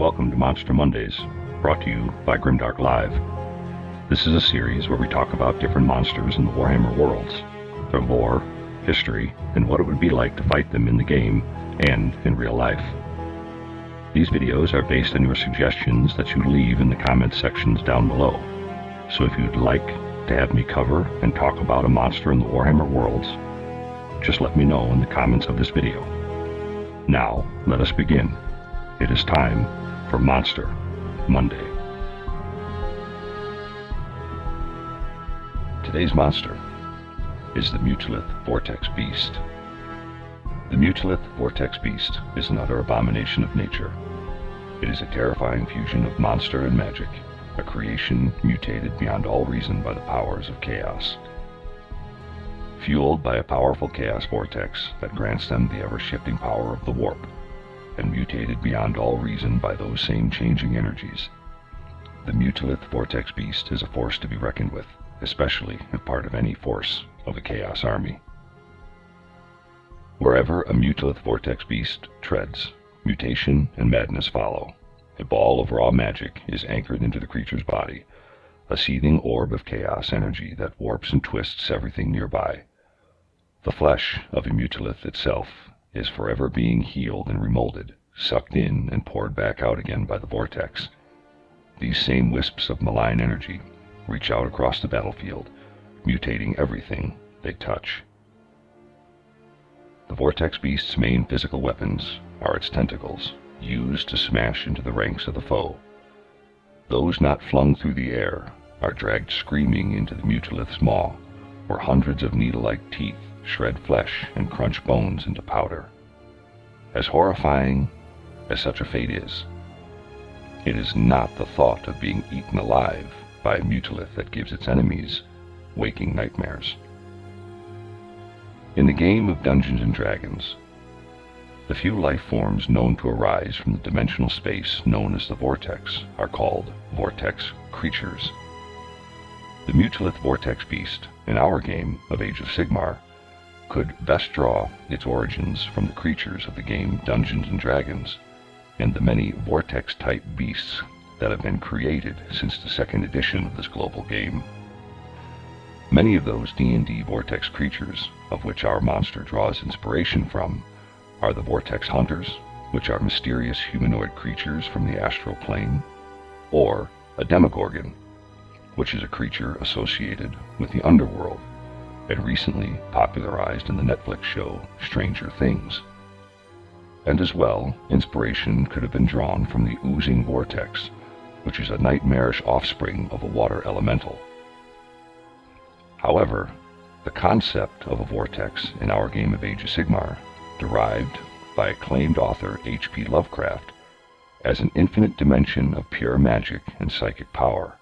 welcome to Monster Mondays, brought to you by Grimdark Live. This is a series where we talk about different monsters in the Warhammer worlds, their lore, history, and what it would be like to fight them in the game and in real life. These videos are based on your suggestions that you leave in the comments sections down below, so if you'd like to have me cover and talk about a monster in the Warhammer worlds, just let me know in the comments of this video. Now, let us begin. It is time for Monster Monday. Today's monster is the Mutalith Vortex Beast. The Mutalith Vortex Beast is another abomination of nature. It is a terrifying fusion of monster and magic, a creation mutated beyond all reason by the powers of chaos. Fueled by a powerful chaos vortex that grants them the ever-shifting power of the warp, and mutated beyond all reason by those same changing energies, the Mutalith Vortex Beast is a force to be reckoned with, especially if part of any force of the Chaos Army. Wherever a Mutalith Vortex Beast treads, mutation and madness follow. A ball of raw magic is anchored into the creature's body, a seething orb of chaos energy that warps and twists everything nearby. The flesh of a Mutalith itself is forever being healed and remolded, sucked in and poured back out again by the vortex. These same wisps of malign energy reach out across the battlefield, mutating everything they touch. The Vortex Beast's main physical weapons are its tentacles, used to smash into the ranks of the foe. Those not flung through the air are dragged screaming into the Mutalith's maw, where hundreds of needle-like teeth shred flesh and crunch bones into powder. As horrifying as such a fate is, it is not the thought of being eaten alive by a Mutalith that gives its enemies waking nightmares. In the game of Dungeons and Dragons, the few life forms known to arise from the dimensional space known as the Vortex are called Vortex creatures. The Mutalith Vortex Beast in our game of Age of Sigmar could best draw its origins from the creatures of the game Dungeons and Dragons and the many Vortex-type beasts that have been created since the second edition of this global game. Many of those D&D Vortex creatures, of which our monster draws inspiration from, are the Vortex Hunters, which are mysterious humanoid creatures from the astral plane, or a Demogorgon, which is a creature associated with the underworld and recently popularized in the Netflix show Stranger Things. And as well, inspiration could have been drawn from the Oozing Vortex, which is a nightmarish offspring of a water elemental. However, the concept of a vortex in our game of Age of Sigmar derived by acclaimed author H.P. Lovecraft as an infinite dimension of pure magic and psychic power,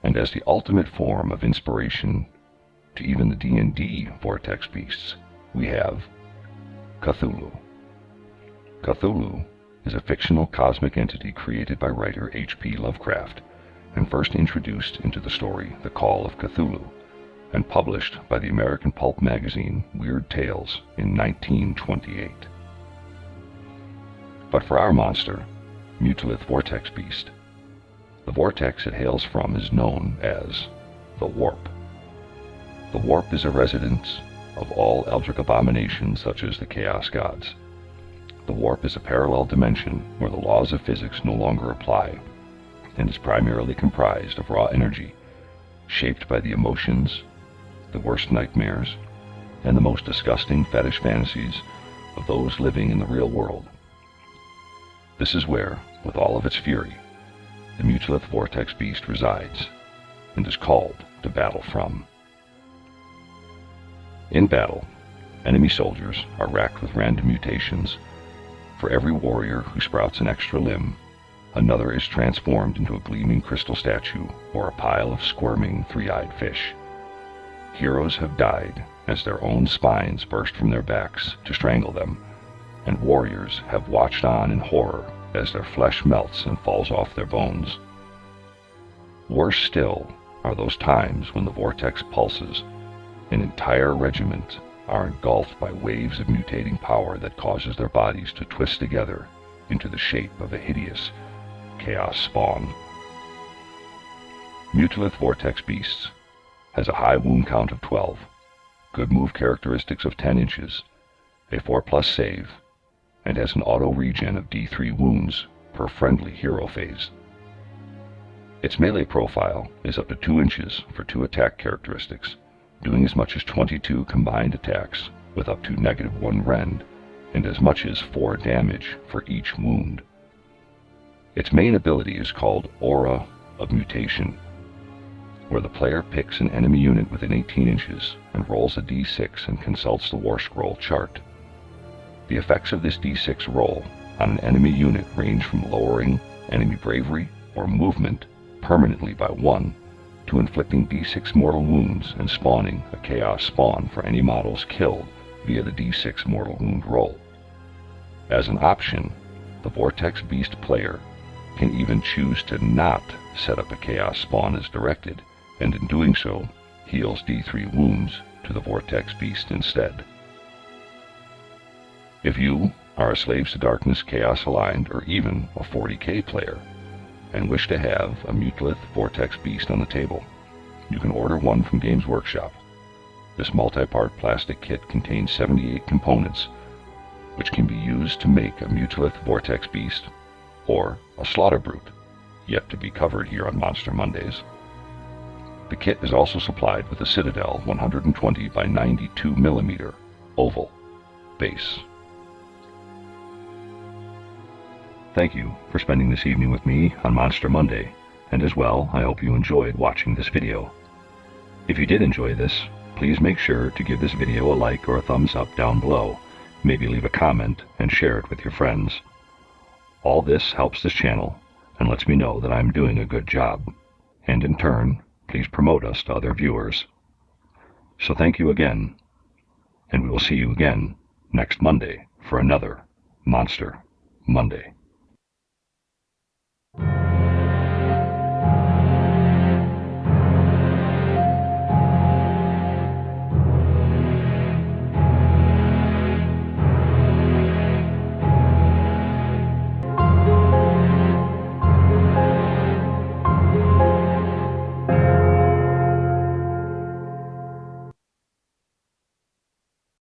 and as the ultimate form of inspiration to even the D&D Vortex Beasts, we have Cthulhu. Cthulhu is a fictional cosmic entity created by writer H.P. Lovecraft and first introduced into the story The Call of Cthulhu and published by the American pulp magazine Weird Tales in 1928. But for our monster, Mutalith Vortex Beast, the vortex it hails from is known as the Warp. The Warp is a residence of all eldritch abominations such as the Chaos Gods. The Warp is a parallel dimension where the laws of physics no longer apply, and is primarily comprised of raw energy, shaped by the emotions, the worst nightmares, and the most disgusting fetish fantasies of those living in the real world. This is where, with all of its fury, the Mutalith Vortex Beast resides, and is called to battle from. In battle, enemy soldiers are racked with random mutations. For every warrior who sprouts an extra limb, another is transformed into a gleaming crystal statue or a pile of squirming, three-eyed fish. Heroes have died as their own spines burst from their backs to strangle them, and warriors have watched on in horror as their flesh melts and falls off their bones. Worse still are those times when the vortex pulses. An entire regiment are engulfed by waves of mutating power that causes their bodies to twist together into the shape of a hideous chaos spawn. Mutalith Vortex Beasts has a high wound count of 12, good move characteristics of 10 inches, a 4+ save, and has an auto regen of D3 wounds per friendly hero phase. Its melee profile is up to 2 inches for 2 attack characteristics, doing as much as 22 combined attacks with up to -1 rend, and as much as 4 damage for each wound. Its main ability is called Aura of Mutation, where the player picks an enemy unit within 18 inches and rolls a d6 and consults the War Scroll chart. The effects of this d6 roll on an enemy unit range from lowering enemy bravery or movement permanently by 1 to inflicting d6 mortal wounds and spawning a chaos spawn for any models killed via the d6 mortal wound roll. As an option, the Vortex Beast player can even choose to not set up a chaos spawn as directed, and in doing so, heals d3 wounds to the Vortex Beast instead. If you are a Slaves to Darkness Chaos Aligned or even a 40k player and wish to have a Mutalith Vortex Beast on the table, you can order one from Games Workshop. This multi-part plastic kit contains 78 components, which can be used to make a Mutalith Vortex Beast or a Slaughter Brute, yet to be covered here on Monster Mondays. The kit is also supplied with a Citadel 120 by 92 mm oval base. Thank you for spending this evening with me on Monster Monday, and as well, I hope you enjoyed watching this video. If you did enjoy this, please make sure to give this video a like or a thumbs up down below, maybe leave a comment and share it with your friends. All this helps this channel and lets me know that I'm doing a good job, and in turn, please promote us to other viewers. So thank you again, and we will see you again next Monday for another Monster Monday.